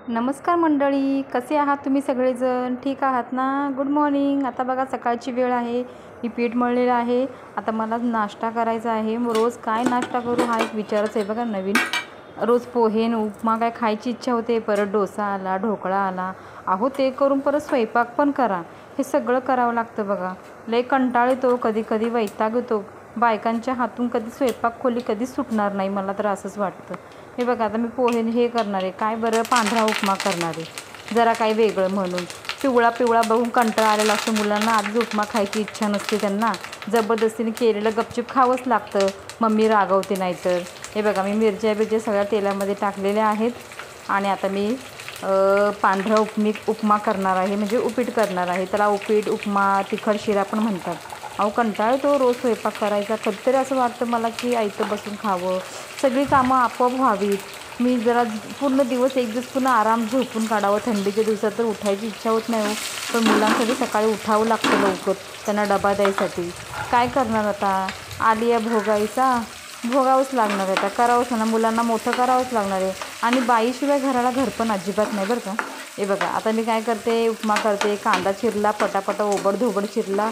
नमस्कार मंडळी, कसे आहात तुम्ही सगळेजण? ठीक आहात ना? Good morning. आता बघा सकाळची वेळ आहे. मी पीठ मळलेलं आहे. आता मला नाश्ता करायचा आहे. मग रोज काय नाश्ता करू हा एक विचारच आहे बघा नवीन. रोज पोहे आणि उपमा काय खायची इच्छा होते, परत डोसा आला, ढोकळा आला. अहो ते करून परत स्वयंपाक पण करा. हे सगळं करावं लागतं बघा. लय कंटाळ येतो, कधी कधी वैताग येतो. बायकांच्या हातून कधी स्वयंपाक खोली कधीच सुटणार नाही, मला तर असंच वाटतं. हे बघा आता मी पोहे हे करणार आहे, काय बरं पांढरा उपमा करणार आहे, जरा काही वेगळं म्हणून. पिवळा पिवळा बघून कंटाळा आलेला असतो मुलांना, आधीच उपमा खायची इच्छा नसते त्यांना. जबरदस्तीने केलेलं गपचूप खावंच लागतं, मम्मी रागवते नाहीतर. हे बघा मी मिरच्या सगळ्या तेलामध्ये टाकलेल्या आहेत. आणि आता मी पांढरा उपमा करणार आहे, म्हणजे उपीट करणार आहे. त्याला उपीट, उपमा, तिखट शिरा पण म्हणतात. अहो कंटाळा येतो रोज स्वयंपाक करायचा. कधीतरी असं वाटतं मला की आयतं बसून खावं, सगळी कामं आपोआप व्हावीत. मी जरा पूर्ण दिवस एक दिवस पुन्हा आराम झोपून काढावं. थंडीच्या दिवसात तर उठायची इच्छा होत नाही हो, पण मुलांसाठी सकाळी उठावं लागतं लवकर, त्यांना डबा द्यायसाठी. काय करणार आता, आली आहे भोगाईचा, भोगावंच लागणार आहे. आता करावंच ना, मुलांना मोठं करावंच लागणार आहे. आणि बाईशिवाय घराला घर पण अजिबात नाही बरं का. हे बघा आता मी काय करते, उपमा करते. कांदा चिरला, पटापट ओबडधोबड चिरला.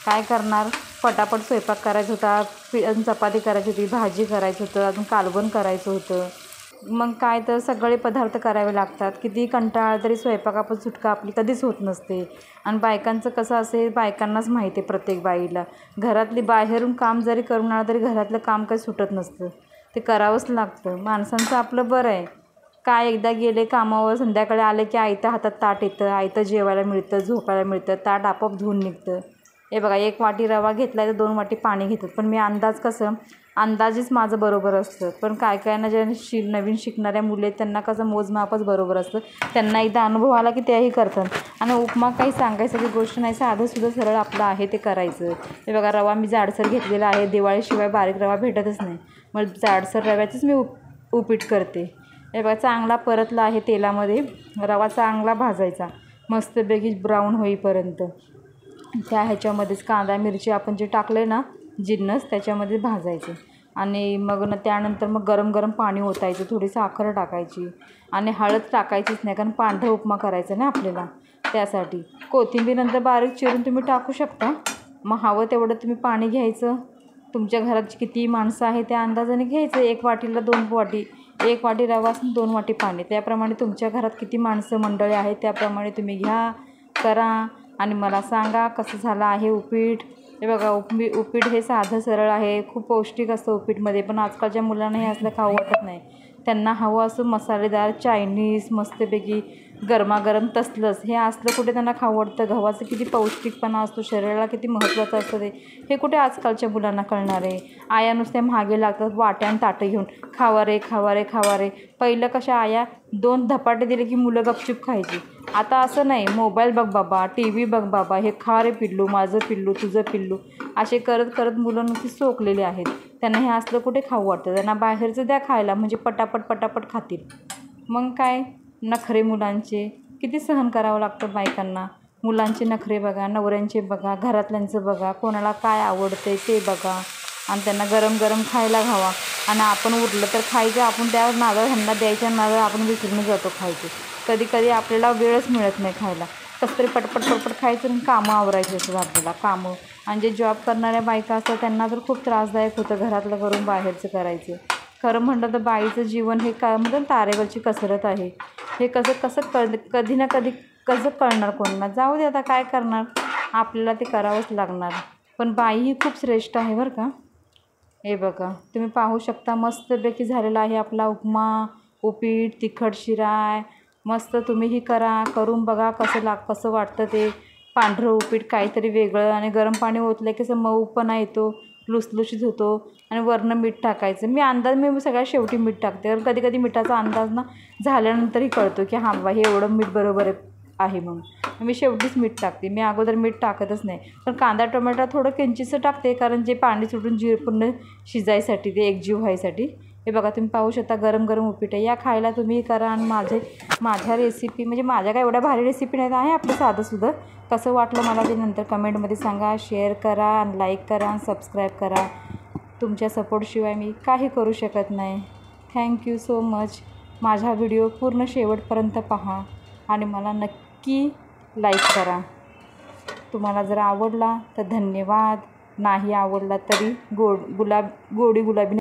काय करणार, पटापट स्वयंपाक करायचा होता, चपाती करायची होती, भाजी करायचं होतं, अजून कालवण करायचं होतं. मग काय तर सगळे पदार्थ करावे लागतात. किती कंटाळा तरी स्वयंपाकापासून सुटका आपली कधीच होत नसते. आणि बायकांचं कसं असेल, बायकांनाच माहिती आहे, प्रत्येक बाईला. घरातली बाहेरून काम जरी करून आलं तरी घरातलं काम काही सुटत नसतं, ते करावंच लागतं. माणसांचं आपलं बरं आहे, काय एकदा गेले कामावर, संध्याकाळी आले की आयतं हातात ताट येतं, आयतं जेवायला मिळतं, झोपायला मिळतं, ताट आपोआप धुवून निघतं. हे बघा 1 वाटी रवा घेतला आहे तर 2 वाटी पाणी घेतात. पण मी अंदाजेच माझं बरोबर असतं. पण काय काय ना, ज्या नवीन शिकणाऱ्या मुली आहेत त्यांना कसं मोजमापच बरोबर असतं. त्यांना एकदा अनुभव आला की त्याही करतात. आणि उपमा काही सांगायसारखी गोष्ट नाही, साधंसुद्धा सरळ आपलं आहे ते करायचं. हे बघा रवा मी जाडसर घेतलेला आहे, दिवाळीशिवाय बारीक रवा भेटतच नाही, मग जाडसर रव्याचंच मी उपीट करते. हे बघा चांगला परतला आहे तेलामध्ये, रवा चांगला भाजायचा मस्तपैकी ब्राऊन होईपर्यंत. त्या ह्याच्यामध्येच कांदा मिरची आपण जे टाकले ना जिन्नस, त्याच्यामध्ये भाजायचे. आणि मग त्यानंतर मग गरम गरम पाणी ओतायचं, थोडी साखर टाकायची. आणि हळद टाकायचीच नाही, कारण पांढरा उपमा करायचा ना आपल्याला, त्यासाठी. कोथिंबीर नंतर बारीक चिरून तुम्ही टाकू शकता. मग हवं तेवढं तुम्ही पाणी घ्यायचं. तुमच्या घरात किती माणसं आहे त्या अंदाजाने घ्यायचं. 1 वाटीला 2 वाटी, 1 वाटी रवा असून 2 वाटी पाणी, त्याप्रमाणे तुमच्या घरात किती माणसं मंडळी आहेत त्याप्रमाणे तुम्ही घ्या, करा. आणि मला सांगा कसं झालं आहे उपीट. हे बघा उपीट हे साधं सरळ आहे, खूप पौष्टिक असतं उपीटमध्ये. पण आजकालच्या मुलांना हे असलं खावं वाटत नाही. त्यांना हवं असं मसालेदार चायनीज मस्तपैकी गरमागरम तसलंच. हे असलं कुठे त्यांना खावं वाटतं. गव्हाचं किती पौष्टिकपणा असतो, शरीराला किती महत्त्वाचं असतं हे कुठे आजकालच्या मुलांना कळणार आहे. आया नुसत्या मागे लागतात वाट्यान ताटं घेऊन, खावा रे खावा रे खावा रे. पहिलं कशा आया 2 धपाटे दिले की मुलं गपचूप खायची. आता असं नाही, मोबाईल बघ बाबा, टी व्ही बघ बाबा, हे खा रे पिल्लू, माझं पिल्लू, तुझं पिल्लू, असे करत करत मुलं नुसती सोकलेली आहेत. त्यांना हे असलं कुठे खाऊ वाटतं. त्यांना बाहेरचं द्या खायला, म्हणजे पटापट पटापट खातील. मग काय नखरे मुलांचे किती सहन करावं लागतं बायकांना. मुलांचे नखरे बघा, नवऱ्यांचे बघा, घरातल्यांचं बघा, कोणाला काय आवडतं ते बघा. आणि त्यांना गरम गरम खायला घावा. आणि आपण उरलं तर खायचं, आपण त्या नारळ ह्यांना द्यायच्या, नारळ आपण विसरून जातो खायचे. कधी कधी आपल्याला वेळच मिळत नाही खायला, कसं तरी पटपट पटपट खायचं आणि कामं आवरायची असतात आपल्याला कामं. आणि जे जॉब करणाऱ्या बायका असतात त्यांना तर खूप त्रासदायक होतं घरातलं करून बाहेरचं करायचं. खरं म्हटलं तर बाईचं जीवन हे म्हणतात तारेवरची कसरत आहे. हे कधी ना कधी कसं कळणार कोणाला. जाऊ दे आता काय करणार, आपल्याला ते करावंच लागणार. पण बाई ही खूप श्रेष्ठ आहे बरं का. हे बघा तुम्ही पाहू शकता मस्तपैकी झालेला आहे आपला उपमा, उपीट, तिखट शिरा आहे मस्त. तुम्हीही करा, करून बघा कसं वाटतं ते. पांढरं उपीट काहीतरी वेगळं. आणि गरम पाणी ओतलं की असं मऊपणा येतो, लुसलुशीत होतो. आणि वरनं मीठ टाकायचं. मी सगळ्यात शेवटी मीठ टाकते, कारण कधी कधी मिठाचा अंदाज ना झाल्यानंतरही कळतो की हां बाबा हे एवढं मीठ बरोबर आहे म्हणून. मी शेवटीच मीठ टाकते, मी अगोदर मीठ टाकतच नाही. पण कांदा टोमॅटो थोडं किंचितसं टाकते, कारण जे पाणी सुटून पूर्ण शिजायसाठी, ते एकजीव व्हायसाठी. हे बघा तुम्ही पाहू शकता गरम गरम उपीट आहे. या खायला तुम्ही करा. आणि माझ्या रेसिपी म्हणजे माझ्या काय एवढ्या भारी रेसिपी नाहीत, आहे आपलं साधंसुद्धा. कसं वाटलं मला ते नंतर कमेंटमध्ये सांगा. शेअर करा आणि लाईक करा आणि सबस्क्राईब करा. तुमच्या सपोर्टशिवाय मी काही करू शकत नाही. Thank you so much. माझा व्हिडिओ पूर्ण शेवटपर्यंत पहा आणि मला नक्की लाईक करा. तुम्हाला जर आवडला तर धन्यवाद, नाही आवडला तरी गोडी गुलाबी